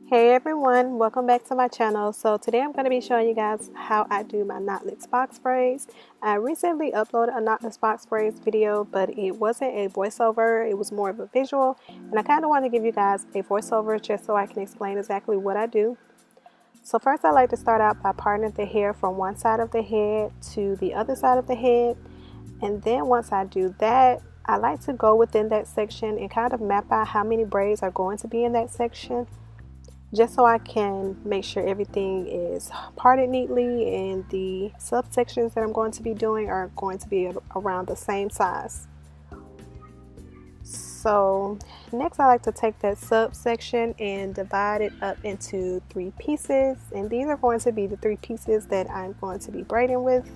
Hey everyone, welcome back to my channel. So today I'm going to be showing you guys how I do my knotless box braids. I recently uploaded a knotless box braids video, but it wasn't a voiceover, it was more of a visual, and I kind of want to give you guys a voiceover just so I can explain exactly what I do. So first I like to start out by parting the hair from one side of the head to the other side of the head, and then once I do that, I like to go within that section and kind of map out how many braids are going to be in that section, just so I can make sure everything is parted neatly and the subsections that I'm going to be doing are going to be around the same size. So next I like to take that subsection and divide it up into 3 pieces, and these are going to be the 3 pieces that I'm going to be braiding with.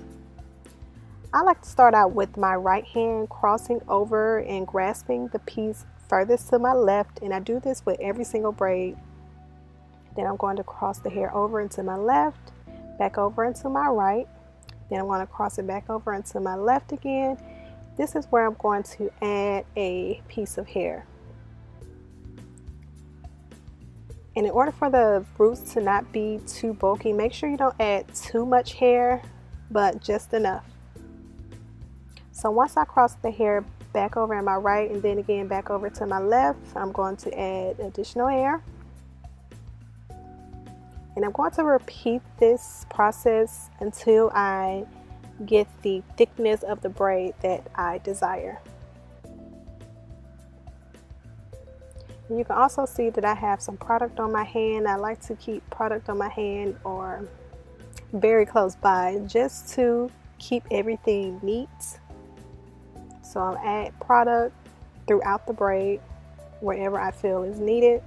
I like to start out with my right hand crossing over and grasping the piece furthest to my left, and I do this with every single braid. Then I'm going to cross the hair over into my left, back over into my right. Then I'm going to cross it back over into my left again. This is where I'm going to add a piece of hair. And in order for the roots to not be too bulky, make sure you don't add too much hair, but just enough. So once I cross the hair back over in my right and then again back over to my left, I'm going to add additional hair. And I'm going to repeat this process until I get the thickness of the braid that I desire. And you can also see that I have some product on my hand. I like to keep product on my hand or very close by just to keep everything neat. So I'll add product throughout the braid wherever I feel is needed.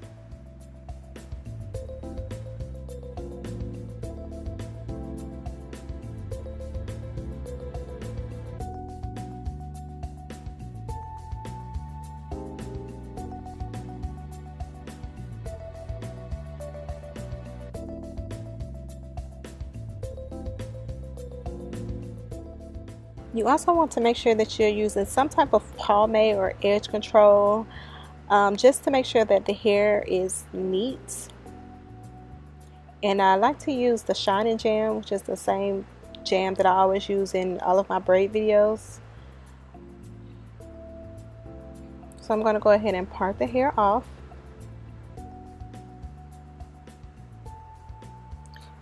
You also want to make sure that you're using some type of pomade or edge control, just to make sure that the hair is neat. And I like to use the shining jam, which is the same jam that I always use in all of my braid videos. So I'm going to go ahead and part the hair off.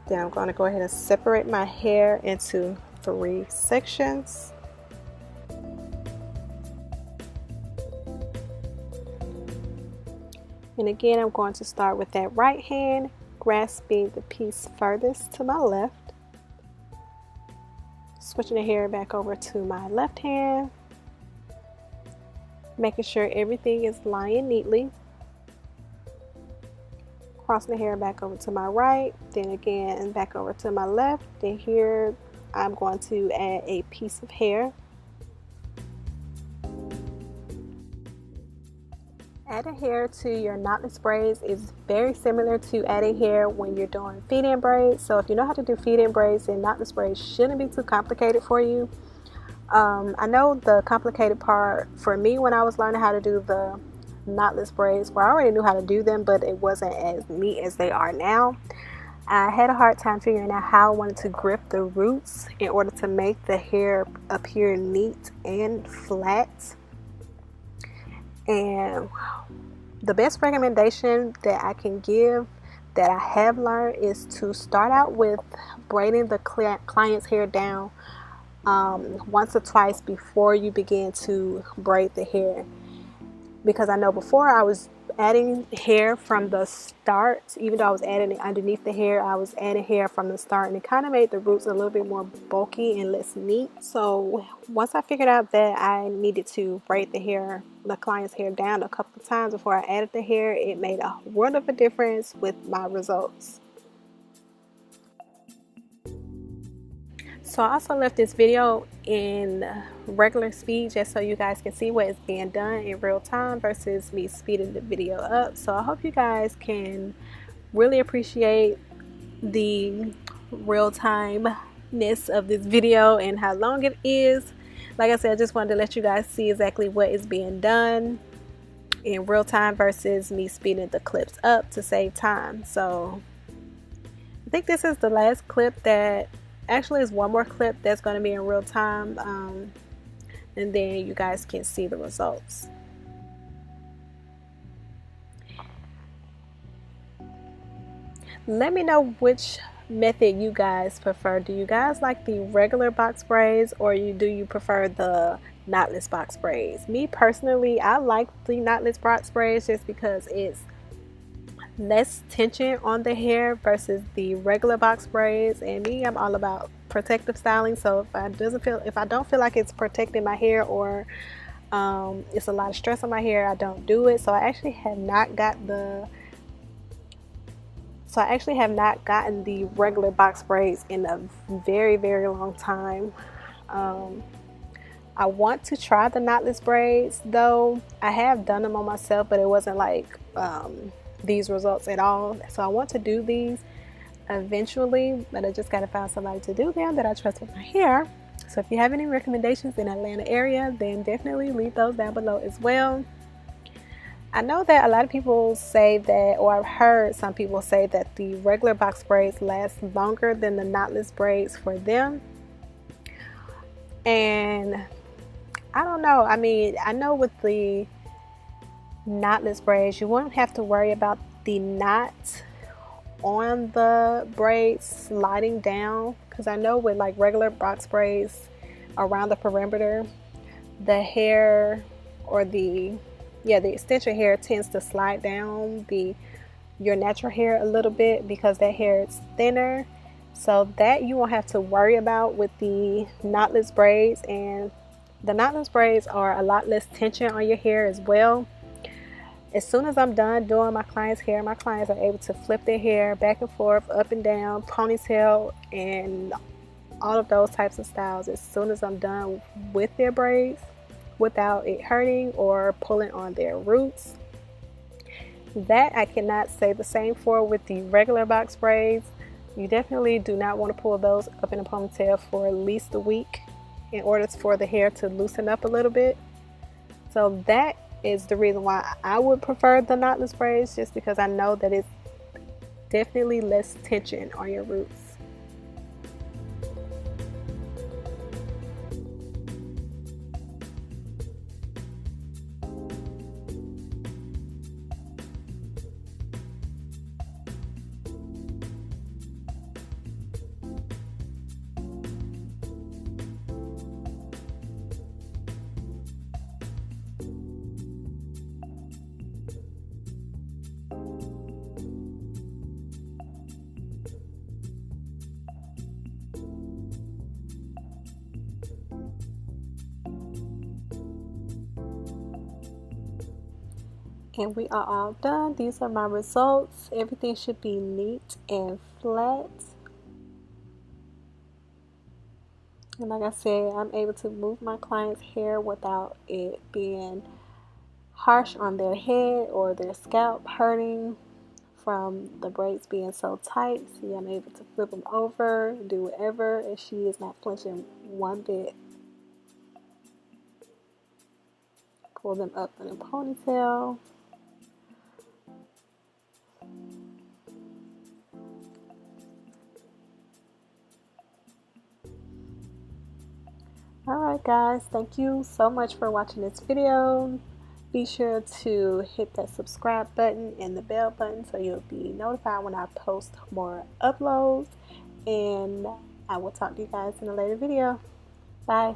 Then I'm going to go ahead and separate my hair into 3 sections. And again, I'm going to start with that right hand, grasping the piece furthest to my left, switching the hair back over to my left hand, making sure everything is lying neatly, crossing the hair back over to my right, then again back over to my left. Then here I'm going to add a piece of hair. Adding hair to your knotless braids is very similar to adding hair when you're doing feed-in braids. So if you know how to do feed-in braids, then knotless braids shouldn't be too complicated for you. I know the complicated part for me when I was learning how to do the knotless braids, where I already knew how to do them, but it wasn't as neat as they are now. I had a hard time figuring out how I wanted to grip the roots in order to make the hair appear neat and flat. And the best recommendation that I can give that I have learned is to start out with braiding the client's hair down once or twice before you begin to braid the hair. Because I know before I was adding hair from the start, even though I was adding it underneath the hair, I was adding hair from the start, and it kind of made the roots a little bit more bulky and less neat. So once I figured out that I needed to braid the client's hair down a couple of times before I added the hair, it made a world of a difference with my results. So I also left this video in regular speed just so you guys can see what is being done in real time versus me speeding the video up. So I hope you guys can really appreciate the real timeness of this video and how long it is. Like I said, I just wanted to let you guys see exactly what is being done. in real time versus me speeding the clips up to save time. So I think this is the last clip that actually is one more clip that's going to be in real time, and then you guys can see the results. Let me know which method you guys prefer. Do you guys like the regular box braids, or do you prefer the knotless box braids? Me personally, I like the knotless box braids just because it's less tension on the hair versus the regular box braids. And me, I'm all about protective styling, so if I don't feel like it's protecting my hair, or it's a lot of stress on my hair, I don't do it. So I actually have not gotten the regular box braids in a very, very long time. I want to try the knotless braids though. I have done them on myself, but it wasn't like these results at all. So I want to do these eventually, but I just got to find somebody to do them that I trust with my hair. So if you have any recommendations in the Atlanta area, then definitely leave those down below as well. I know that a lot of people say that, or I've heard some people say that the regular box braids last longer than the knotless braids for them. And I don't know. I mean, I know with the knotless braids, you won't have to worry about the knot on the braids sliding down, because I know with like regular box braids around the perimeter, the hair, or the extension hair tends to slide down your natural hair a little bit, because that hair is thinner. So that you won't have to worry about with the knotless braids. And the knotless braids are a lot less tension on your hair as well. As soon as I'm done doing my clients' hair, my clients are able to flip their hair back and forth, up and down, ponytail, and all of those types of styles as soon as I'm done with their braids, without it hurting or pulling on their roots. That I cannot say the same for with the regular box braids. You definitely do not want to pull those up in a ponytail for at least a week in order for the hair to loosen up a little bit. So that is the reason why I would prefer the knotless braids, just because I know that it's definitely less tension on your roots. And we are all done. These are my results. Everything should be neat and flat. And like I said, I'm able to move my client's hair without it being harsh on their head or their scalp hurting from the braids being so tight. See, I'm able to flip them over, do whatever, and she is not flinching one bit. Pull them up in a ponytail. Alright guys, thank you so much for watching this video. Be sure to hit that subscribe button and the bell button so you'll be notified when I post more uploads. And I will talk to you guys in a later video. Bye.